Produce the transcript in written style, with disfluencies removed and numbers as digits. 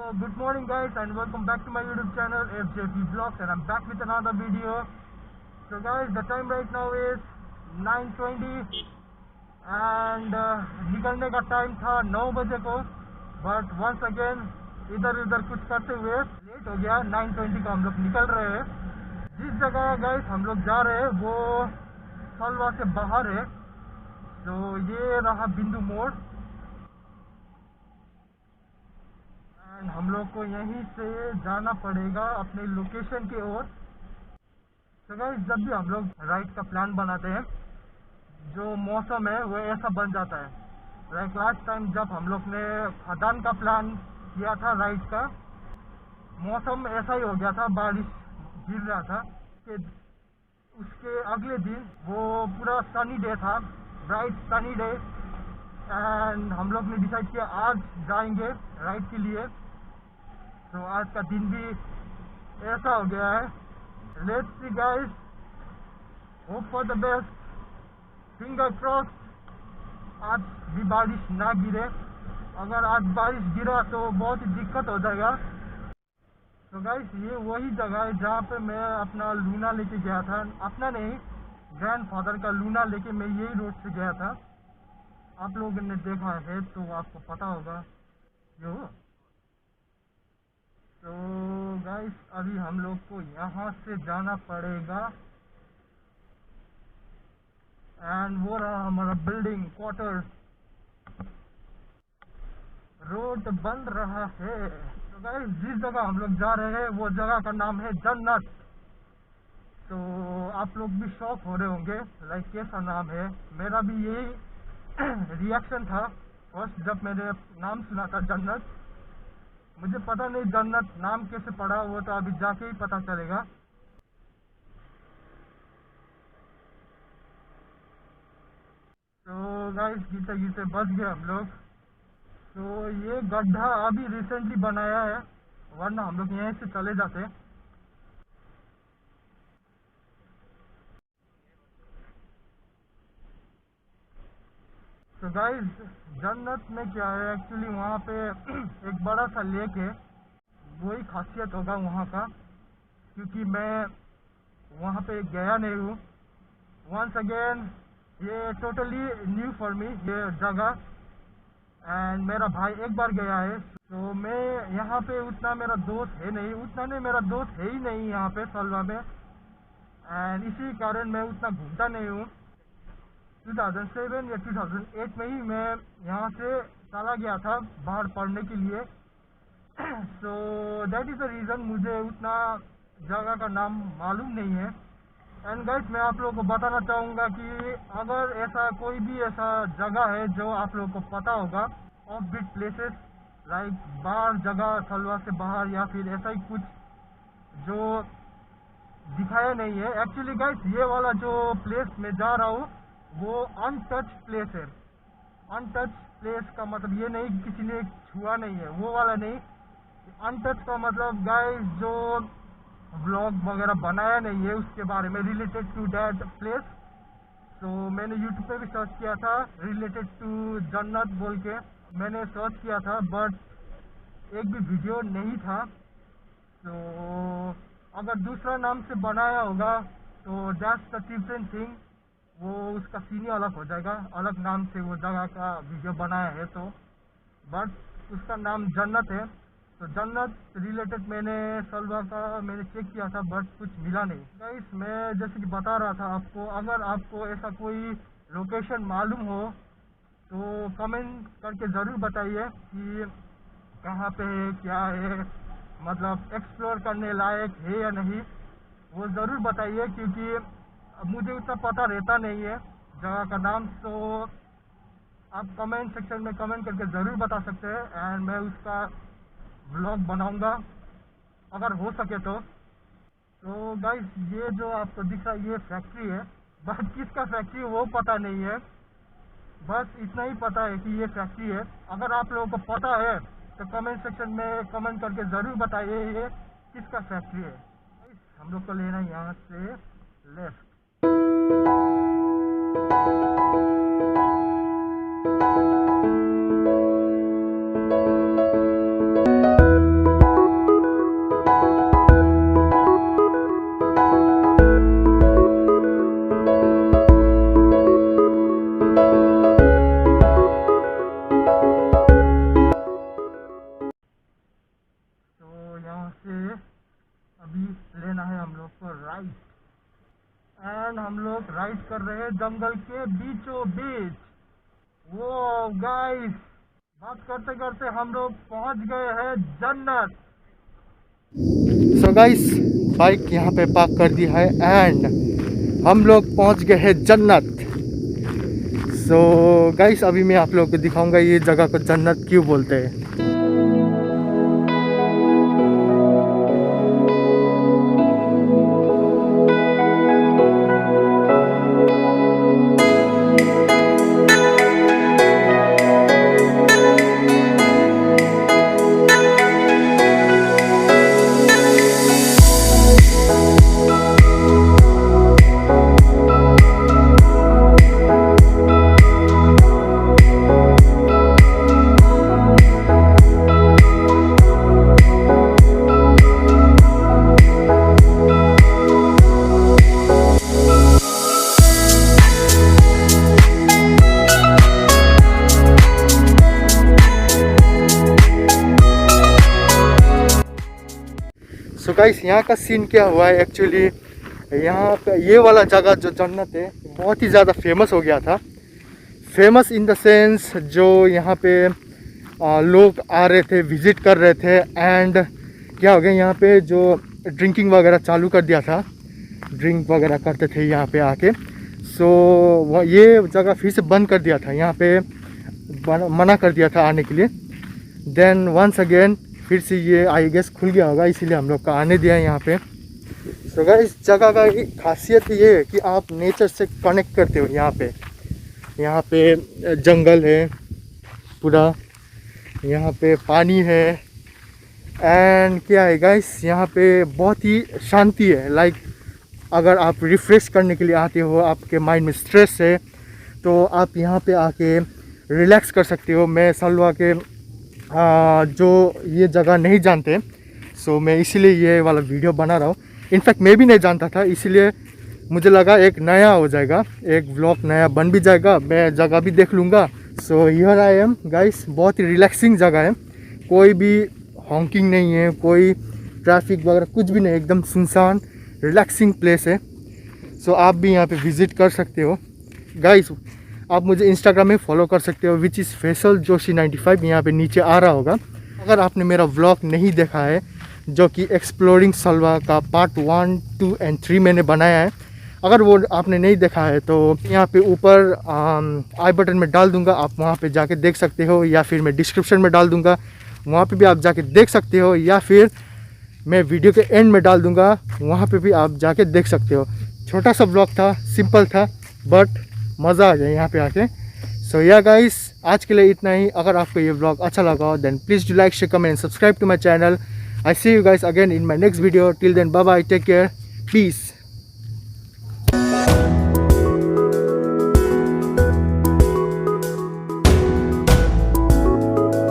Good morning guys and welcome back to my YouTube channel FJP Vlogs, and I'm back with another video. So guys, the time right now is 9:20 and निकलने का time था 9 बजे को, but once again इधर उधर कुछ करते हुए लेट हो गया। 9:20 को हम लोग निकल रहे हैं। जिस जगह गाइस हम लोग जा रहे हैं वो सलवा से बाहर है। तो ये रहा बिंदु मोड़ एंड हम लोग को यहीं से जाना पड़ेगा अपने लोकेशन की ओर। तो गाइस, जब भी हम लोग राइड का प्लान बनाते हैं जो मौसम है वो ऐसा बन जाता है। लाइक लास्ट टाइम जब हम लोग ने खदान का प्लान किया था राइड का, मौसम ऐसा ही हो गया था, बारिश गिर रहा था। कि उसके अगले दिन वो पूरा सनी डे था, ब्राइट सनी डे, एंड हम लोग ने डिसाइड किया आज जाएंगे राइड के लिए। तो आज का दिन भी ऐसा हो गया है। Let's see guys, hope for the best, finger cross आज भी बारिश ना गिरे। अगर आज बारिश गिरा तो बहुत ही दिक्कत हो जाएगा। तो गाइस, ये वही जगह है जहाँ पे मैं अपना लूना लेके गया था। अपना नहीं, ग्रैंडफादर का लूना लेके मैं यही रोड से गया था। आप लोगों ने देखा है तो आपको पता होगा जो। तो गाइस, अभी हम लोग को यहाँ से जाना पड़ेगा एंड वो रहा हमारा बिल्डिंग क्वार्टर। रोड बन रहा है। तो गाइस, जिस जगह हम लोग जा रहे हैं वो जगह का नाम है जन्नत। तो आप लोग भी शॉक हो रहे होंगे लाइक कैसा नाम है। मेरा भी यही रिएक्शन था फर्स्ट जब मैंने नाम सुना था जन्नत। मुझे पता नहीं जन्नत नाम कैसे पड़ा, वो तो अभी जाके ही पता चलेगा। तो गाइस, गिरते गिरते बच गए हम लोग। तो ये गड्ढा अभी रिसेंटली बनाया है, वरना हम लोग यहीं से चले जाते। तो गाइस, जन्नत में क्या है एक्चुअली, वहाँ पे एक बड़ा सा लेक है। वही खासियत होगा वहाँ का, क्योंकि मैं वहाँ पे गया नहीं हूँ। वंस अगेन ये टोटली न्यू फॉर मी ये जगह, एंड मेरा भाई एक बार गया है। तो मैं यहाँ पे उतना मेरा दोस्त है नहीं, उतना नहीं, मेरा दोस्त है ही नहीं यहाँ पे सलवा में, एंड इसी कारण मैं उतना घूमता नहीं हूँ। 2007 या 2008 में ही मैं यहाँ से चला गया था बाहर पढ़ने के लिए। So that is the reason मुझे उतना जगह का नाम मालूम नहीं है। एंड गाइस, मैं आप लोगों को बताना चाहूँगा कि अगर ऐसा कोई भी ऐसा जगह है जो आप लोगों को पता होगा, ऑफ बीट प्लेसेस लाइक बाहर जगह सलवा से बाहर, या फिर ऐसा ही कुछ जो दिखाया नहीं है। एक्चुअली गाइस, ये वाला जो प्लेस में जा रहा हूँ वो अनटच प्लेस है। अनटच प्लेस का मतलब ये नहीं किसी ने छुआ नहीं है, वो वाला नहीं। अनटच का मतलब गाइस जो व्लॉग वगैरह बनाया नहीं है उसके बारे में, रिलेटेड टू दैट प्लेस। तो मैंने यूट्यूब पे भी सर्च किया था रिलेटेड टू जन्नत बोल के, मैंने सर्च किया था, बट एक भी वीडियो नहीं था। तो अगर दूसरा नाम से बनाया होगा तो दैट्स द डिफरेंट थिंग, वो उसका सीन ही अलग हो जाएगा। अलग नाम से वो जगह का वीडियो बनाया है तो, बट उसका नाम जन्नत है। तो जन्नत रिलेटेड मैंने सलवा का मैंने चेक किया था, बट कुछ मिला नहीं। गाइस, मैं जैसे कि बता रहा था आपको, अगर आपको ऐसा कोई लोकेशन मालूम हो तो कमेंट करके ज़रूर बताइए कि कहाँ पे है, क्या है, मतलब एक्सप्लोर करने लायक है या नहीं, वो ज़रूर बताइए। क्योंकि मुझे उतना पता रहता नहीं है जगह का नाम। तो आप कमेंट सेक्शन में कमेंट करके ज़रूर बता सकते हैं एंड मैं उसका व्लॉग बनाऊंगा अगर हो सके तो। तो गाइस, ये जो आपको दिख रहा है ये फैक्ट्री है, बट किसका फैक्ट्री वो पता नहीं है। बस इतना ही पता है कि ये फैक्ट्री है। अगर आप लोगों को पता है तो कमेंट सेक्शन में कमेंट करके ज़रूर बताइए ये किसका फैक्ट्री है। गाइस, हम लोग को लेना है यहाँ से लेफ्ट। एंड हम लोग राइड कर रहे हैं जंगल के बीचों बीच। वो गाइस, बात करते करते हम लोग पहुंच गए हैं जन्नत। सो गाइस, बाइक यहाँ पे पार्क कर दी है एंड हम लोग पहुंच गए हैं जन्नत। सो गाइस, अभी मैं आप लोगों को दिखाऊंगा ये जगह को जन्नत क्यों बोलते हैं। सो गाइस, यहाँ का सीन क्या हुआ है एक्चुअली, यहाँ का ये वाला जगह जो जन्नत है बहुत ही ज़्यादा फेमस हो गया था। फेमस इन द सेंस जो यहाँ पे लोग आ रहे थे, विज़िट कर रहे थे एंड क्या हो गया, यहाँ पे जो ड्रिंकिंग वगैरह चालू कर दिया था, ड्रिंक वगैरह करते थे यहाँ पे आके। सो ये जगह फिर से बंद कर दिया था, यहाँ पे मना कर दिया था आने के लिए। देन वंस अगेन फिर से ये आई गेस खुल गया होगा, इसीलिए हम लोग का आने दिया है यहाँ पे। सो गाइस, इस जगह का खासियत ये है कि आप नेचर से कनेक्ट करते हो। यहाँ पे जंगल है पूरा, यहाँ पे पानी है एंड क्या है गाइस, यहाँ पे बहुत ही शांति है। लाइक अगर आप रिफ़्रेश करने के लिए आते हो, आपके माइंड में स्ट्रेस है, तो आप यहाँ पे आके रिलैक्स कर सकते हो। मैं सलवा के जो ये जगह नहीं जानते, सो मैं इसीलिए ये वाला वीडियो बना रहा हूँ। इनफैक्ट मैं भी नहीं जानता था, इसीलिए मुझे लगा एक नया हो जाएगा, एक व्लॉग नया बन भी जाएगा, मैं जगह भी देख लूँगा। So here I am guys, बहुत ही रिलैक्सिंग जगह है, कोई भी हॉकिंग नहीं है, कोई ट्रैफिक वगैरह कुछ भी नहीं, एकदम सुनसान रिलैक्सिंग प्लेस है। सो आप भी यहाँ पे विज़िट कर सकते हो गाइस। आप मुझे इंस्टाग्राम में फॉलो कर सकते हो, विच इज़ फैसल जोशी 95, यहाँ पे नीचे आ रहा होगा। अगर आपने मेरा व्लॉग नहीं देखा है, जो कि एक्सप्लोरिंग सलवा का पार्ट 1, 2 एंड 3 मैंने बनाया है, अगर वो आपने नहीं देखा है तो यहाँ पे ऊपर आई बटन में डाल दूँगा, आप वहाँ पे जाके देख सकते हो, या फिर मैं डिस्क्रिप्शन में डाल दूँगा, वहाँ पे भी आप जाके देख सकते हो, या फिर मैं वीडियो के एंड में डाल दूँगा, वहाँ पे भी आप जाके देख सकते हो। छोटा सा व्लॉग था, सिंपल था, बट मज़ा आ जाए यहाँ पे आके। सो या गाइस, आज के लिए इतना ही। अगर आपको ये व्लॉग अच्छा लगा हो, then please do like, share, comment and subscribe to my channel. I see you guys again in my next video. Till then, bye bye, take care, piece.